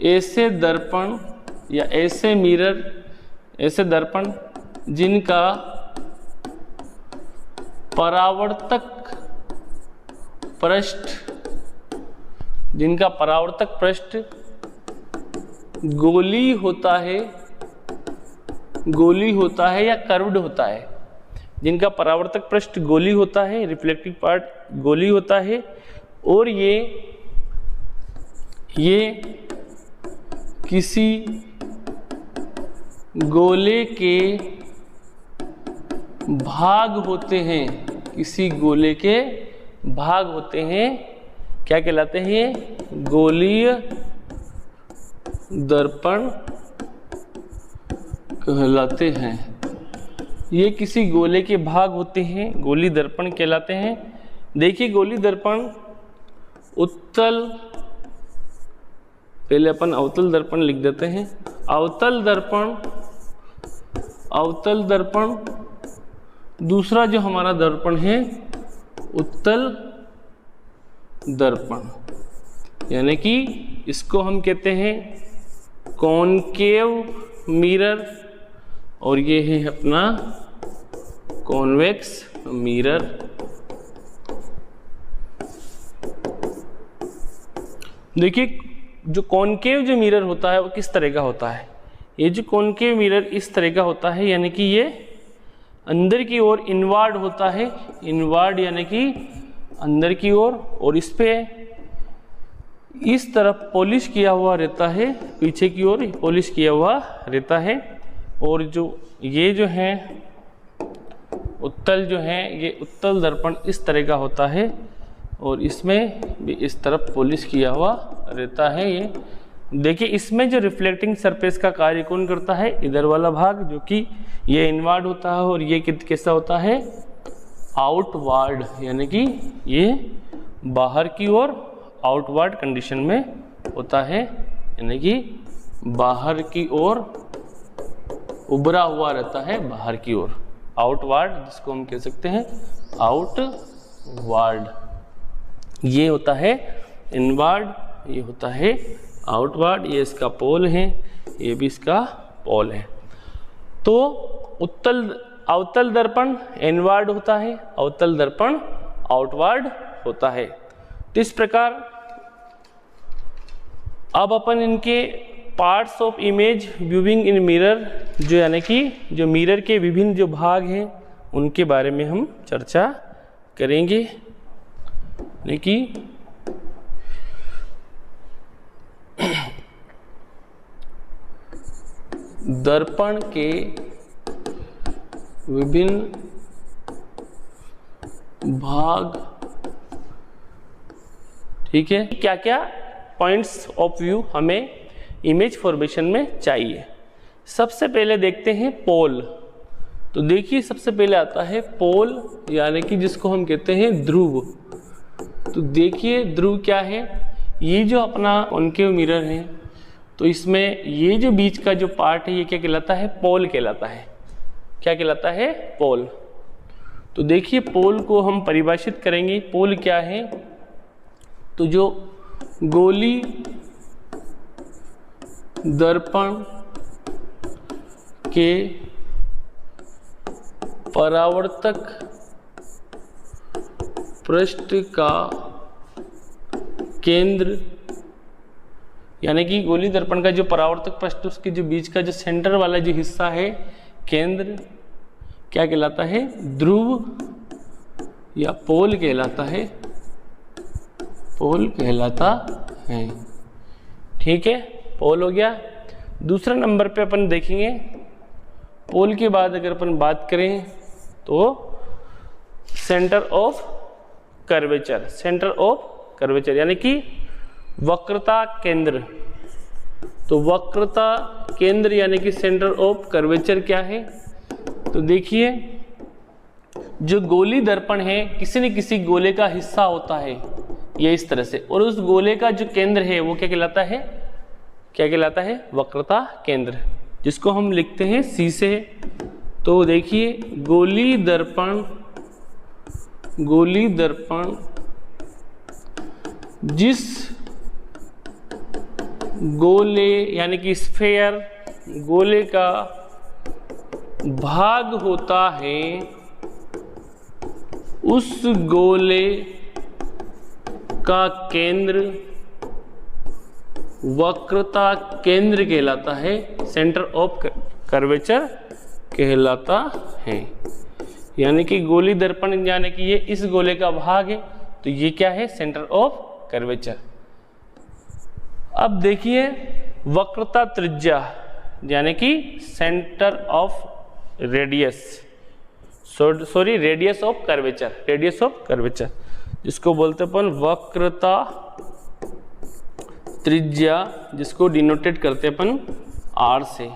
ऐसे दर्पण या ऐसे मिरर, ऐसे दर्पण जिनका परावर्तक पृष्ठ गोली होता है या कर्व्ड होता है, जिनका परावर्तक पृष्ठ गोली होता है, रिफ्लेक्टिव पार्ट गोली होता है, और ये किसी गोले के भाग होते हैं, किसी गोले के भाग होते हैं, क्या कहलाते हैं? गोलीय दर्पण कहलाते हैं। ये किसी गोले के भाग होते हैं, गोली दर्पण कहलाते हैं। देखिए गोली दर्पण उत्तल, पहले अपन अवतल दर्पण लिख देते हैं। अवतल दर्पण, दूसरा जो हमारा दर्पण है उत्तल दर्पण, यानी कि इसको हम कहते हैं कॉनकेव मिरर, और ये है अपना कॉन्वेक्स मिरर। देखिए जो कॉनकेव जो मिरर होता है वो किस तरह का होता है? ये जो कॉनकेव मिरर इस तरह का होता है, यानी कि ये अंदर की ओर इनवर्ड होता है, इनवर्ड यानी कि अंदर की ओर, और इस पे इस तरफ पॉलिश किया हुआ रहता है, पीछे की ओर पॉलिश किया हुआ रहता है। और जो ये जो है उत्तल जो है, ये उत्तल दर्पण इस तरह का होता है, और इसमें भी इस तरफ पॉलिश किया हुआ रहता है। ये देखिए इसमें जो रिफ्लेक्टिंग सरफेस का कार्य कौन करता है? इधर वाला भाग जो कि ये इनवर्ड होता है, और ये कैसा होता है? आउटवर्ड, यानी कि ये बाहर की ओर आउटवर्ड कंडीशन में होता है, यानी कि बाहर की ओर उभरा हुआ रहता है, बाहर की ओर आउटवर्ड, जिसको हम कह सकते हैं आउटवर्ड। ये होता है इनवर्ड, ये होता है आउटवर्ड, ये इसका पोल है, ये भी इसका पोल है। तो अवतल दर्पण इनवर्ड होता है, अवतल दर्पण आउटवर्ड होता है। तो इस प्रकार अब अपन इनके parts of image viewing in mirror, जो यानी कि जो मिरर के विभिन्न जो भाग हैं उनके बारे में हम चर्चा करेंगे। देखिए दर्पण के विभिन्न भाग, ठीक है, क्या क्या पॉइंट्स ऑफ व्यू हमें इमेज फॉर्मेशन में चाहिए। सबसे पहले देखते हैं पोल। तो देखिए सबसे पहले आता है पोल, यानी कि जिसको हम कहते हैं ध्रुव। तो देखिए ध्रुव क्या है? ये जो अपना कॉनकेव मिरर है, तो इसमें ये जो बीच का जो पार्ट है ये क्या कहलाता है? पोल कहलाता है। क्या कहलाता है? पोल। तो देखिए पोल को हम परिभाषित करेंगे। पोल क्या है? तो जो गोली दर्पण के परावर्तक पृष्ठ का केंद्र, यानी कि गोली दर्पण का जो परावर्तक पृष्ठ, उसके जो बीच का जो सेंटर वाला जो हिस्सा है, केंद्र, क्या कहलाता है? ध्रुव या पोल कहलाता है, पोल कहलाता है। ठीक है, पोल हो गया। दूसरा नंबर पे अपन देखेंगे, पोल के बाद अगर अपन बात करें तो centre of curvature, centre of curvature यानी कि वक्रता केंद्र। तो वक्रता केंद्र यानी कि सेंटर ऑफ कर्वेचर क्या है? तो देखिए जो गोली दर्पण है किसी न किसी गोले का हिस्सा होता है, ये इस तरह से, और उस गोले का जो केंद्र है वो क्या कहलाता है? क्या कहलाता है? वक्रता केंद्र, जिसको हम लिखते हैं C से। तो देखिए गोली दर्पण जिस गोले यानी कि स्फेयर गोले का भाग होता है, उस गोले का केंद्र वक्रता केंद्र कहलाता है, सेंटर ऑफ कर्वेचर कहलाता है। यानी कि गोली दर्पण यानी कि ये इस गोले का भाग है, तो ये क्या है, सेंटर ऑफ कर्वेचर। अब देखिए वक्रता त्रिज्या यानी कि centre of radius, sorry radius of curvature, radius of curvature जिसको बोलते अपन वक्रता त्रिज्या, जिसको डिनोटेट करते अपन R से।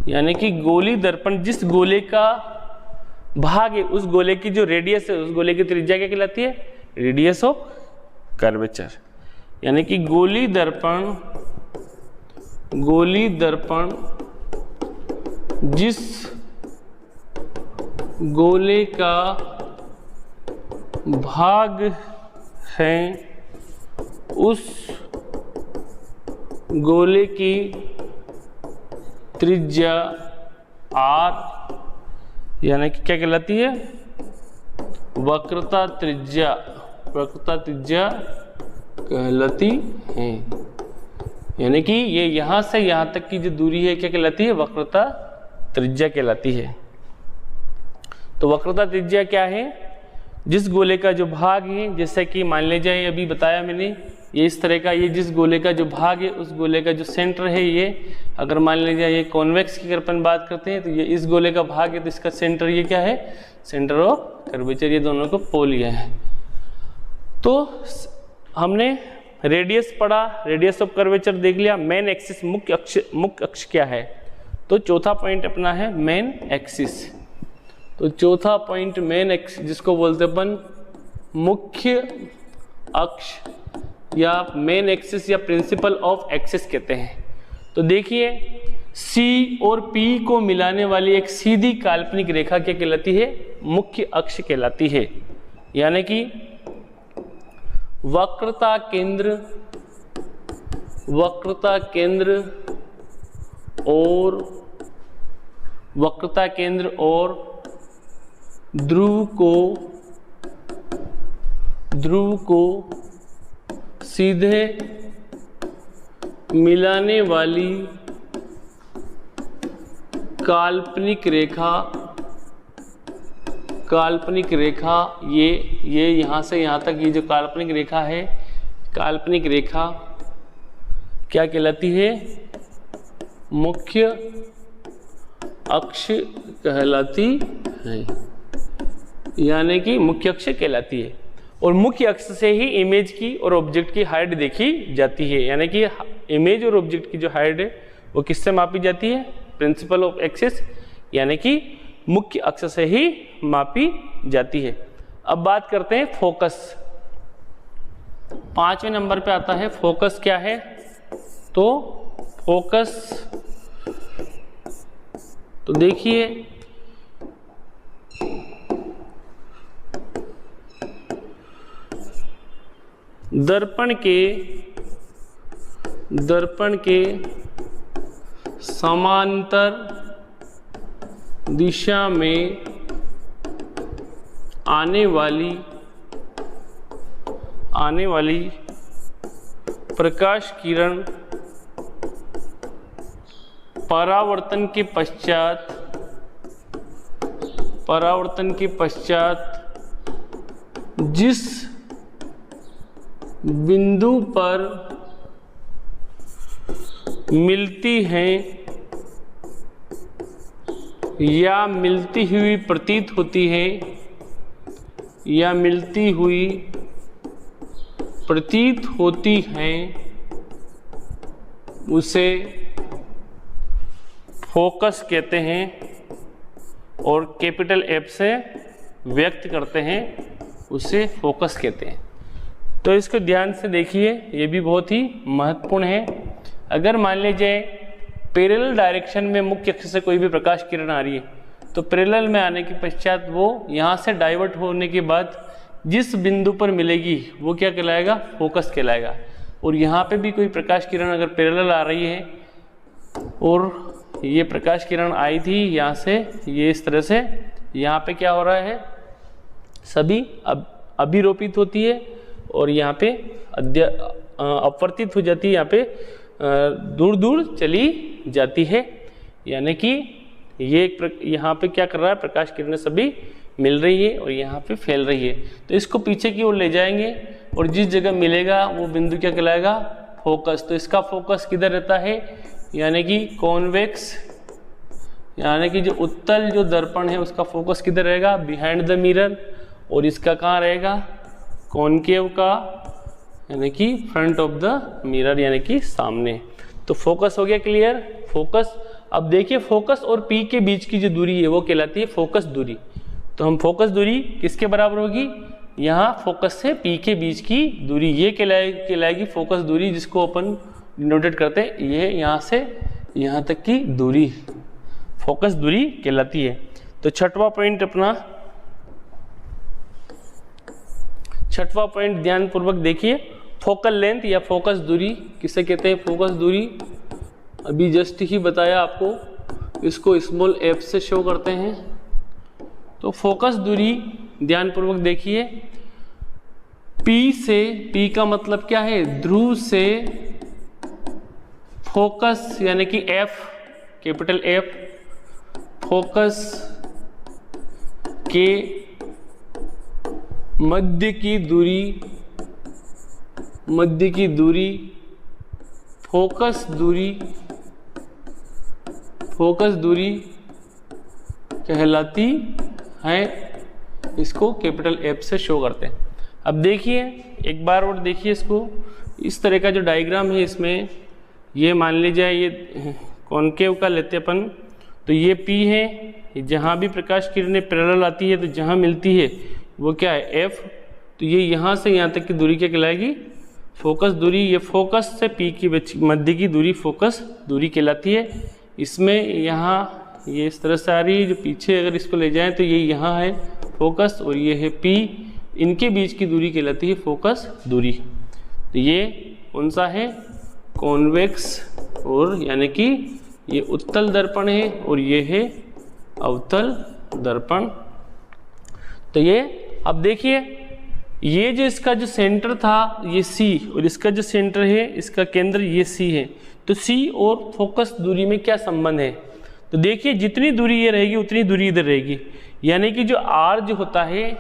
यानी कि गोली दर्पण जिस गोले का भाग है, उस गोले की जो रेडियस है, उस गोले की त्रिज्या क्या कहलाती है, रेडियस ऑफ कर्वेचर। यानी कि गोली दर्पण जिस गोले का भाग है, उस गोले की त्रिज्या R यानी कि क्या कहलाती है, वक्रता त्रिज्या कहलाती है। यानी कि ये यहां से यहां तक की जो दूरी है क्या कहलाती है, वक्रता त्रिज्या कहलाती है। तो वक्रता त्रिज्या क्या है, जिस गोले का जो भाग है, जैसे कि मान लीजिए अभी बताया मैंने, ये इस तरह का, ये जिस गोले का जो भाग है, उस गोले का जो सेंटर है, ये अगर मान लीजिए ये कॉन्वेक्स की अगर अपन बात करते हैं, तो ये इस गोले का भाग है, तो इसका सेंटर ये क्या है, सेंटर ऑफ कर्वेचर, ये दोनों को पो लिया है। तो हमने रेडियस पढ़ा, रेडियस ऑफ कर्वेचर देख लिया। मेन एक्सिस मुख्य अक्ष क्या है, तो चौथा पॉइंट अपना है मेन एक्सिस। तो चौथा पॉइंट मेन एक्सिस, जिसको बोलते अपन मुख्य अक्ष या मेन एक्सिस या प्रिंसिपल ऑफ एक्सिस कहते हैं। तो देखिए C और P को मिलाने वाली एक सीधी काल्पनिक रेखा क्या कहलाती है, मुख्य अक्ष कहलाती है। यानी कि वक्रता केंद्र और ध्रुव को सीधे मिलाने वाली काल्पनिक रेखा ये यहां से यहां तक ये जो काल्पनिक रेखा है, काल्पनिक रेखा क्या कहलाती है, मुख्य अक्ष कहलाती है। यानी कि मुख्य अक्ष कहलाती है। और मुख्य अक्ष से ही इमेज की और ऑब्जेक्ट की हाइट देखी जाती है। यानी कि इमेज और ऑब्जेक्ट की जो हाइट है वो किससे मापी जाती है, प्रिंसिपल ऑफ एक्सिस यानी कि मुख्य अक्ष से ही मापी जाती है। अब बात करते हैं फोकस। 5वें नंबर पे आता है फोकस क्या है। तो फोकस तो देखिए दर्पण के समांतर दिशा में आने वाली प्रकाश किरण परावर्तन के पश्चात जिस बिंदु पर मिलती हैं या मिलती हुई प्रतीत होती हैं उसे फोकस कहते हैं और कैपिटल एफ से व्यक्त करते हैं, उसे फोकस कहते हैं। तो इसको ध्यान से देखिए, ये भी बहुत ही महत्वपूर्ण है। अगर मान लीजिए पैरेलल डायरेक्शन में मुख्य अक्ष से कोई भी प्रकाश किरण आ रही है, तो पैरेलल में आने के पश्चात वो यहाँ से डाइवर्ट होने के बाद जिस बिंदु पर मिलेगी वो क्या कहलाएगा, फोकस कहलाएगा। और यहाँ पे भी कोई प्रकाश किरण अगर पैरेलल आ रही है और ये प्रकाश किरण आई थी यहाँ से, ये इस तरह से यहाँ पे क्या हो रहा है, सभी अभिरोपित होती है और यहाँ पे अपवर्तित हो जाती है, यहाँ पे दूर दूर चली जाती है। यानी कि ये यहाँ पे क्या कर रहा है, प्रकाश किरणें सभी मिल रही है और यहाँ पे फैल रही है। तो इसको पीछे की ओर ले जाएंगे और जिस जगह मिलेगा वो बिंदु क्या कहलाएगा, फोकस। तो इसका फोकस किधर रहता है, यानी कि कॉन्वेक्स, यानी कि जो उत्तल जो दर्पण है उसका फोकस किधर रहेगा, बिहाइंड द मिरर। और इसका कहाँ रहेगा, कॉनकेव का, यानी कि फ्रंट ऑफ द मिरर, यानी कि सामने। तो फोकस हो गया क्लियर, फोकस। अब देखिए फोकस और पी के बीच की जो दूरी है वो कहलाती है फोकस दूरी। तो हम फोकस दूरी किसके बराबर होगी, यहाँ फोकस से पी के बीच की दूरी, ये कहलाएगी फोकस दूरी, जिसको अपन डिनोटेट करते हैं ये यहाँ से यहाँ तक की दूरी फोकस दूरी कहलाती है। तो छठवां पॉइंट अपना, छठवां पॉइंट ध्यान पूर्वक देखिए, फोकल लेंथ या फोकस दूरी किसे कहते हैं, फोकस दूरी अभी जस्ट ही बताया आपको, इसको स्मॉल एफ से शो करते हैं। तो फोकस दूरी ध्यान पूर्वक देखिए, P से, P का मतलब क्या है, ध्रुव से फोकस यानी कि F, कैपिटल F, फोकस के मध्य की दूरी, मध्य की दूरी फोकस दूरी, फोकस दूरी कहलाती है। इसको कैपिटल F से शो करते हैं। अब देखिए एक बार और देखिए इसको, इस तरह का जो डायग्राम है इसमें ये मान लीजिए ये कॉनकेव का लेते अपन, तो ये P है, जहाँ भी प्रकाश किरणें पैरेलल आती है तो जहाँ मिलती है वो क्या है, F। तो ये यहाँ से यहाँ तक की दूरी क्या कहलाएगी, फोकस दूरी। ये फोकस से P की मध्य की दूरी फोकस दूरी कहलाती है। इसमें यहाँ ये इस तरह से आ रही है, जो पीछे अगर इसको ले जाएं तो ये यहाँ है फोकस और ये है P, इनके बीच की दूरी कहलाती है फोकस दूरी। तो ये कौन सा है, कॉन्वेक्स, और यानी कि ये उत्तल दर्पण है और ये है अवतल दर्पण। तो ये अब देखिए, ये जो इसका जो सेंटर था ये C और इसका जो सेंटर है इसका केंद्र ये C है। तो C और फोकस दूरी में क्या संबंध है, तो देखिए जितनी दूरी ये रहेगी उतनी दूरी इधर रहेगी, यानी कि जो R जो होता है,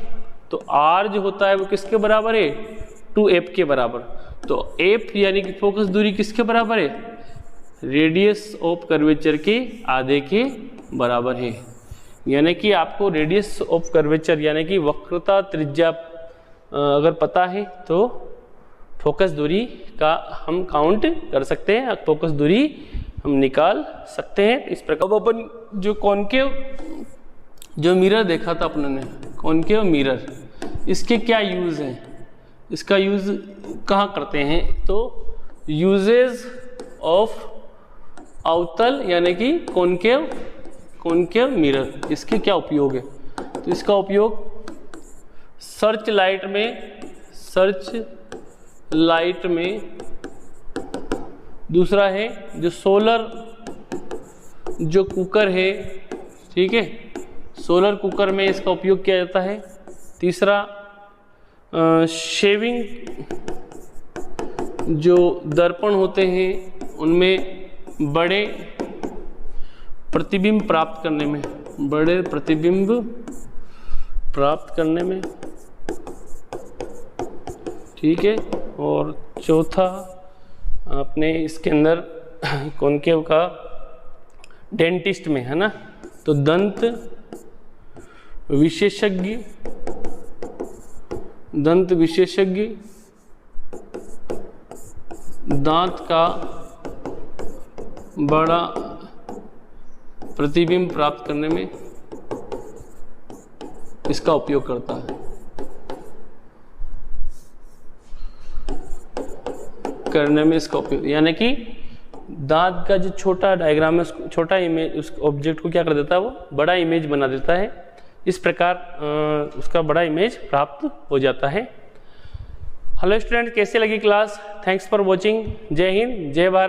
तो R जो होता है वो किसके बराबर है, 2F के बराबर। तो F यानी कि फोकस दूरी किसके बराबर है, रेडियस ऑफ कर्वेचर के आधे के बराबर है। यानी कि आपको रेडियस ऑफ कर्वेचर यानी कि वक्रता त्रिज्या अगर पता है तो फोकस दूरी का हम काउंट कर सकते हैं, फोकस दूरी हम निकाल सकते हैं। इस प्रकार अपन जो कॉनकेव जो मिरर देखा था अपने ने, कॉनकेव मिरर, इसके क्या यूज़ हैं, इसका यूज़ कहाँ करते हैं, तो यूजेज ऑफ अवतल यानी कि कॉनकेव मिरर, इसके क्या उपयोग है, तो इसका उपयोग सर्च लाइट में, दूसरा है जो सोलर जो कुकर है, ठीक है, सोलर कुकर में इसका उपयोग किया जाता है। तीसरा शेविंग जो दर्पण होते हैं उनमें बड़े प्रतिबिंब प्राप्त करने में, बड़े प्रतिबिंब प्राप्त करने में, ठीक है। और चौथा आपने इसके अंदर कॉनकेव का डेंटिस्ट में है ना, तो दंत विशेषज्ञ दांत का बड़ा प्रतिबिंब प्राप्त करने में इसका उपयोग करता है। करने में इसका उपयोग यानी कि दांत का जो छोटा डायग्राम है, छोटा इमेज उस ऑब्जेक्ट को क्या कर देता है, वो बड़ा इमेज बना देता है। इस प्रकार उसका बड़ा इमेज प्राप्त हो जाता है। हेलो स्टूडेंट, कैसे लगी क्लास? Thanks for watching. जय हिंद, जय भारत।